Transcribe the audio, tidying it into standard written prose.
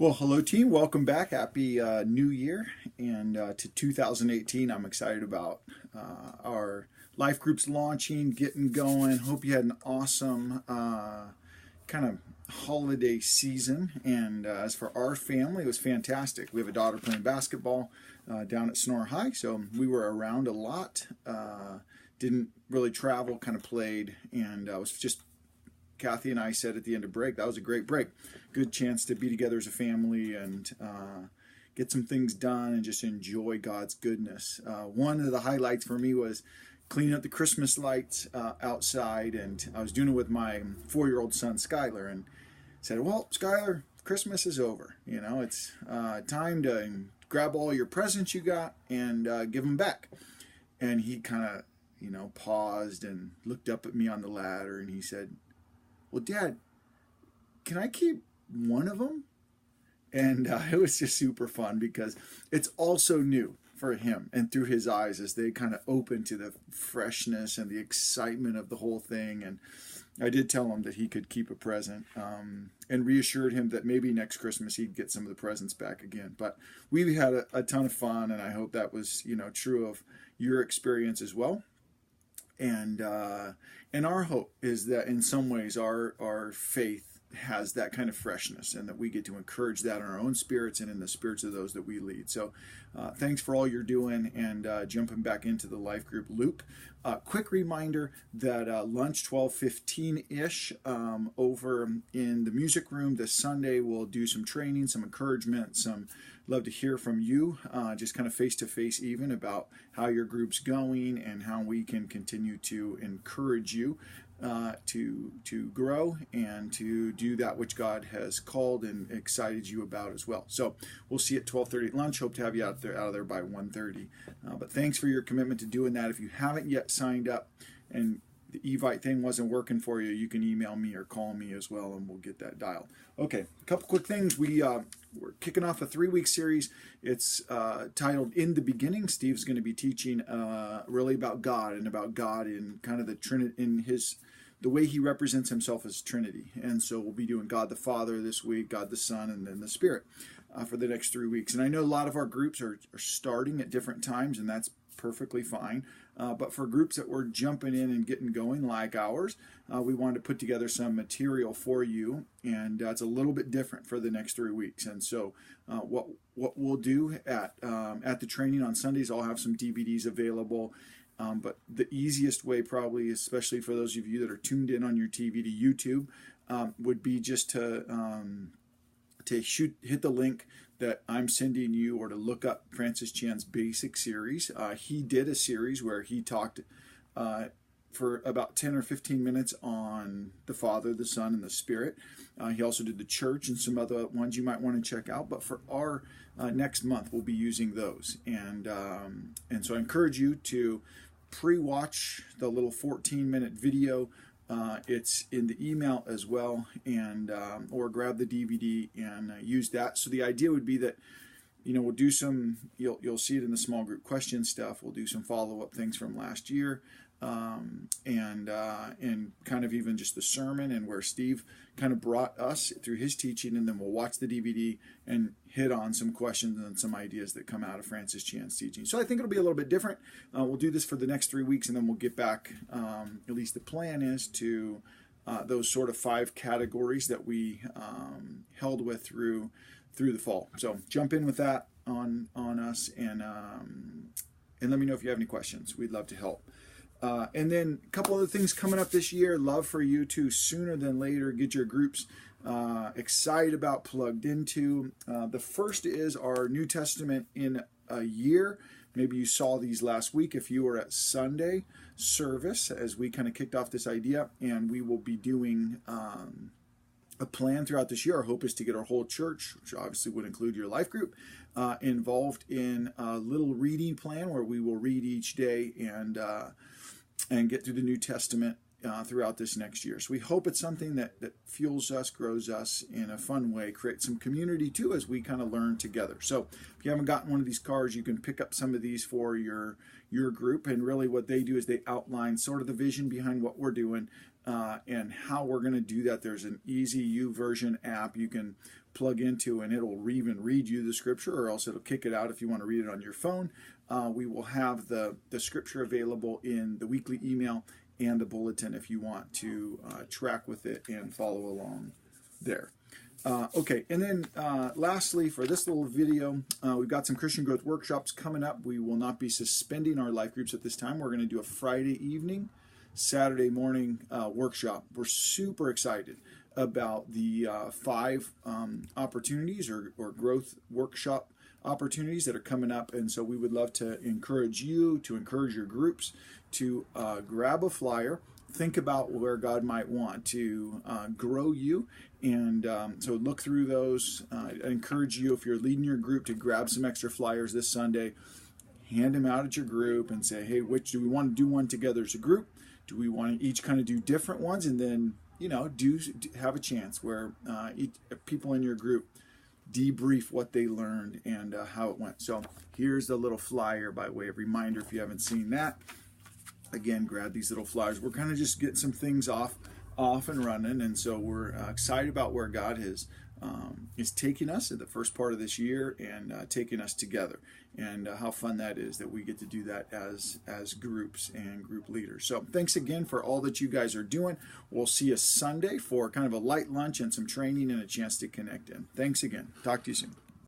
Well, hello, team. Welcome back. Happy New Year and to 2018. I'm excited about our life groups launching, getting going. Hope you had an awesome kind of holiday season. And as for our family, it was fantastic. We have a daughter playing basketball down at Sonora High, so we were around a lot. Didn't really travel, kind of played, and it was just Kathy and I said at the end of break, that was a great break. Good chance to be together as a family and get some things done and just enjoy God's goodness. One of the highlights for me was cleaning up the Christmas lights outside, and I was doing it with my 4-year-old son, Skylar, and said, well, Skylar, Christmas is over. You know, it's time to grab all your presents you got and give them back. And he kind of, paused and looked up at me on the ladder, and he said, well, Dad, can I keep one of them? And it was just super fun because it's also new for him and through his eyes as they kind of open to the freshness and the excitement of the whole thing. And I did tell him that he could keep a present and reassured him that maybe next Christmas he'd get some of the presents back again. But we had a ton of fun, and I hope that was, true of your experience as well. And our hope is that in some ways our faith has that kind of freshness, and that we get to encourage that in our own spirits and in the spirits of those that we lead. So thanks for all you're doing, and jumping back into the life group loop. Quick reminder that lunch 12:15-ish over in the music room this Sunday, we'll do some training, some encouragement, love to hear from you, just kind of face-to-face even about how your group's going and how we can continue to encourage you to grow and to do that which God has called and excited you about as well. So we'll see you at 12:30 at lunch. Hope to have you out of there by 1:30. But thanks for your commitment to doing that. If you haven't yet signed up and the Evite thing wasn't working for you, you can email me or call me as well, and we'll get that dialed. Okay, a couple quick things. We're kicking off a 3-week series. It's titled In the Beginning. Steve's going to be teaching really about God, and about God in kind of the Trinity, in the way he represents himself as Trinity. And so we'll be doing God the Father this week, God the Son, and then the Spirit for the next 3 weeks. And I know a lot of our groups are starting at different times, and that's perfectly fine. But for groups that were jumping in and getting going like ours, we wanted to put together some material for you, and it's a little bit different for the next 3 weeks. And so what we'll do at the training on Sundays, I'll have some DVDs available. But the easiest way, probably, especially for those of you that are tuned in on your TV to YouTube, would be just to hit the link that I'm sending you, or to look up Francis Chan's basic series. He did a series where he talked for about 10 or 15 minutes on the Father, the Son, and the Spirit. He also did the church and some other ones you might want to check out. But for our next month, we'll be using those. And so I encourage you to pre-watch the little 14-minute video. It's in the email as well, and or grab the DVD and use that. So the idea would be that, we'll do some, you'll see it in the small group question stuff. We'll do some follow-up things from last year, and kind of even just the sermon and where Steve kind of brought us through his teaching, and then we'll watch the DVD and hit on some questions and some ideas that come out of Francis Chan's teaching. So I think it'll be a little bit different. We'll do this for the next 3 weeks, and then we'll get back, at least the plan is, to those sort of 5 categories that we held with through the fall. So jump in with that on us, and let me know if you have any questions. We'd love to help. And then a couple other things coming up this year. Love for you to, sooner than later, get your groups excited about, plugged into. The first is our New Testament in a year. Maybe you saw these last week if you were at Sunday service as we kind of kicked off this idea. And we will be doing a plan throughout this year. Our hope is to get our whole church, which obviously would include your life group, involved in a little reading plan where we will read each day and get through the New Testament throughout this next year. So we hope it's something that fuels us, grows us in a fun way, creates some community too as we kind of learn together. So if you haven't gotten one of these cards, you can pick up some of these for your group. And really what they do is they outline sort of the vision behind what we're doing, and how we're going to do that. There's an easy YouVersion app you can plug into, and it'll even read you the scripture, or else it'll kick it out if you want to read it on your phone. We will have the scripture available in the weekly email and the bulletin if you want to track with it and follow along there. Okay, and then lastly, for this little video, we've got some Christian growth workshops coming up. We will not be suspending our life groups at this time. We're going to do a Friday evening, Saturday morning workshop. We're super excited about the 5 opportunities or growth workshop opportunities that are coming up, and so we would love to encourage you, to encourage your groups to grab a flyer, think about where God might want to grow you, and so look through those. I encourage you, if you're leading your group, to grab some extra flyers this Sunday, hand them out at your group, and say, hey, which do we want to do one together as a group? Do we want to each kind of do different ones, and then have a chance where people in your group debrief what they learned and how it went. So here's the little flyer by way of reminder if you haven't seen that. Again, grab these little flyers. We're kind of just getting some things off and running, and so we're excited about where God is taking us in the first part of this year, and taking us together, and how fun that is that we get to do that as groups and group leaders. So thanks again for all that you guys are doing. We'll see you Sunday for kind of a light lunch and some training and a chance to connect in. Thanks again. Talk to you soon.